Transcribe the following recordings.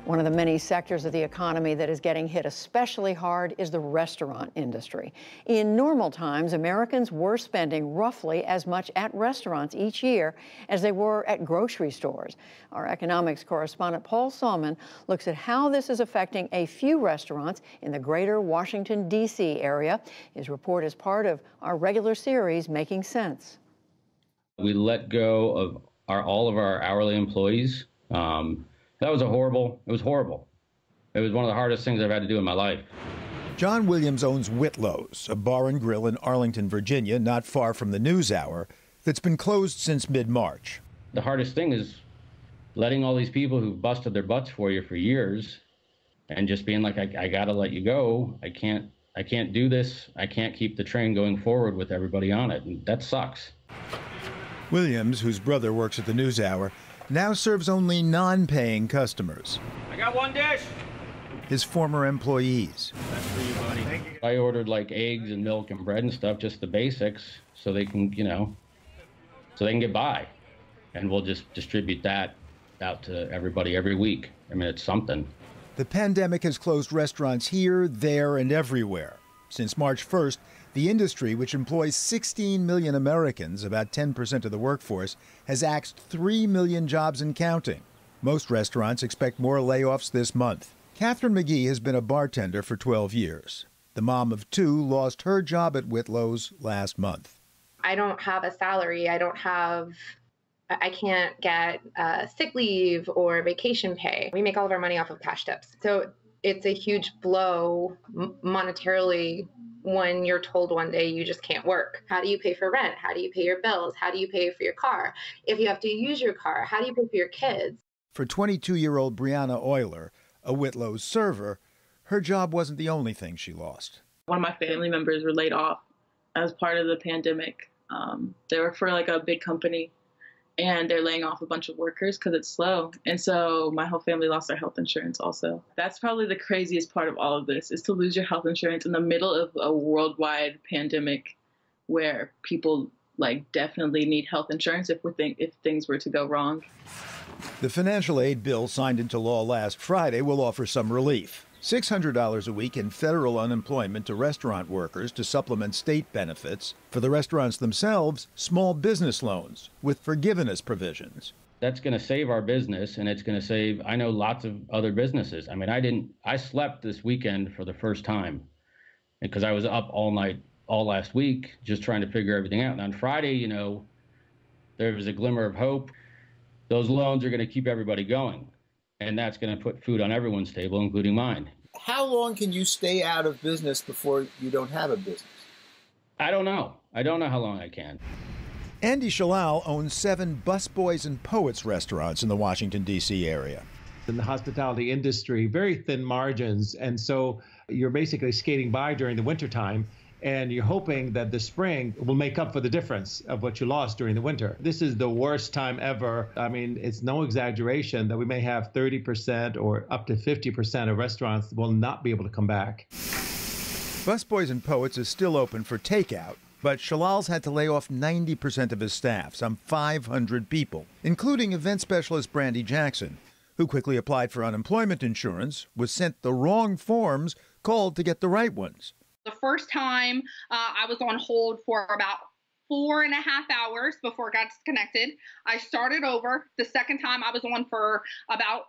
One of the many sectors of the economy that is getting hit especially hard is the restaurant industry. In normal times, Americans were spending roughly as much at restaurants each year as they were at grocery stores. Our economics correspondent Paul Salmon looks at how this is affecting a few restaurants in the greater Washington, D.C. area. His report is part of our regular series, Making Sense. We let go of all of our hourly employees. It was horrible. It was one of the hardest things I've had to do in my life. John Williams owns Whitlow's, a bar and grill in Arlington, Virginia, not far from the NewsHour, that's been closed since mid-March. The hardest thing is letting all these people who've busted their butts for you for years and just being like, I gotta let you go. I can't do this. I can't keep the train going forward with everybody on it. And that sucks. Williams, whose brother works at the NewsHour, now serves only non-paying customers. I got one dish. His former employees. That's for you, buddy. Thank you. I ordered like eggs and milk and bread and stuff, just the basics, so they can, so they can get by. And we'll just distribute that out to everybody every week. I mean, it's something. The pandemic has closed restaurants here, there, and everywhere. Since March 1st, the industry, which employs 16 million Americans, about 10% of the workforce, has axed 3 million jobs and counting. Most restaurants expect more layoffs this month. Catherine McGee has been a bartender for 12 years. The mom of two lost her job at Whitlow's last month. I don't have a salary. I can't get sick leave or vacation pay. We make all of our money off of cash tips. So it's a huge blow monetarily when you're told one day you just can't work. How do you pay for rent? How do you pay your bills? How do you pay for your car? If you have to use your car, how do you pay for your kids? For 22-year-old Brianna Euler, a Whitlow's server, her job wasn't the only thing she lost. One of my family members were laid off as part of the pandemic. They work for like a big company, and they're laying off a bunch of workers because it's slow. And so my whole family lost their health insurance also. That's probably the craziest part of all of this, is to lose your health insurance in the middle of a worldwide pandemic where people definitely need health insurance if things were to go wrong. The financial aid bill signed into law last Friday will offer some relief. $600 a week in federal unemployment to restaurant workers to supplement state benefits. For the restaurants themselves, small business loans with forgiveness provisions. That's going to save our business, and it's going to save, I know, lots of other businesses. I mean, I slept this weekend for the first time because I was up all night, all last week, just trying to figure everything out. And on Friday, there was a glimmer of hope. Those loans are going to keep everybody going. And that's going to put food on everyone's table, including mine. How long can you stay out of business before you don't have a business? I don't know. I don't know how long I can. Andy Shalal owns 7 Busboys and Poets restaurants in the Washington, D.C. area. In the hospitality industry, very thin margins. And so you're basically skating by during the wintertime, and you're hoping that the spring will make up for the difference of what you lost during the winter. This is the worst time ever. I mean, it's no exaggeration that we may have 30% or up to 50% of restaurants will not be able to come back. Busboys and Poets is still open for takeout, but Shalal's had to lay off 90% of his staff, some 500 people, including event specialist Brandy Jackson, who quickly applied for unemployment insurance, was sent the wrong forms, called to get the right ones. The first time I was on hold for about 4.5 hours before it got disconnected. I started over. The second time I was on for about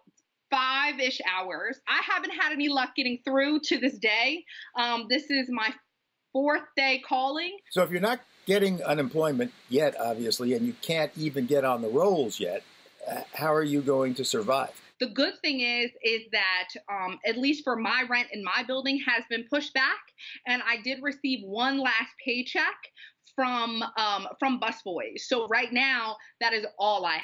5-ish hours. I haven't had any luck getting through to this day. This is my 4th day calling. So if you're not getting unemployment yet, obviously, and you can't even get on the rolls yet, how are you going to survive? The good thing is that at least for my rent in my building has been pushed back, and I did receive one last paycheck from Busboys. So right now, that is all I have.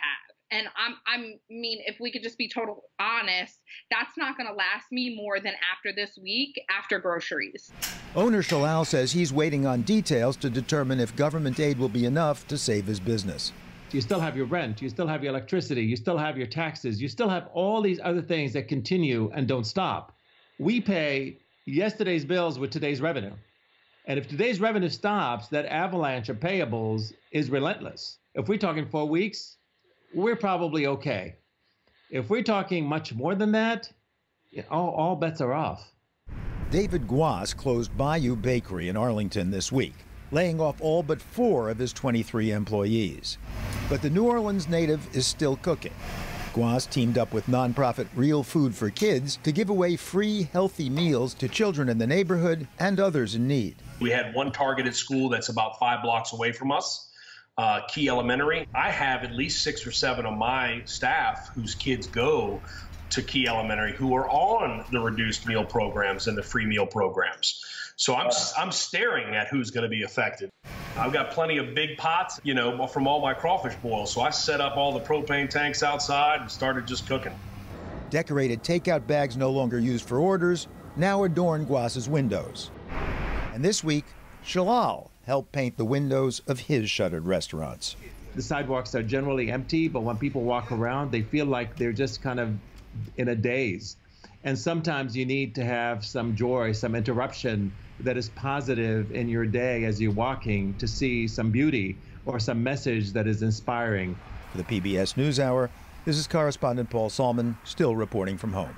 And I mean, if we could just be totally honest, that's not going to last me more than after this week, after groceries. Owner Shalal says he's waiting on details to determine if government aid will be enough to save his business. You still have your rent, you still have your electricity, you still have your taxes, you still have all these other things that continue and don't stop. We pay yesterday's bills with today's revenue. And if today's revenue stops, that avalanche of payables is relentless. If we're talking 4 weeks, we're probably okay. If we're talking much more than that, all bets are off. David Guas closed Bayou Bakery in Arlington this week, laying off all but 4 of his 23 employees. But the New Orleans native is still cooking. Guas teamed up with nonprofit Real Food for Kids to give away free, healthy meals to children in the neighborhood and others in need. We had one targeted school that's about 5 blocks away from us, Key Elementary. I have at least 6 or 7 of my staff whose kids go to Key Elementary who are on the reduced meal programs and the free meal programs. So I'm staring at who's going to be affected. I've got plenty of big pots, from all my crawfish boils. So I set up all the propane tanks outside and started just cooking. Decorated takeout bags no longer used for orders now adorn Guas's windows. And this week, Shalal helped paint the windows of his shuttered restaurants. The sidewalks are generally empty, but when people walk around, they feel like they're just kind of in a daze. And sometimes you need to have some joy, some interruption that is positive in your day as you're walking to see some beauty or some message that is inspiring. For the PBS NewsHour, this is correspondent Paul Salman, still reporting from home.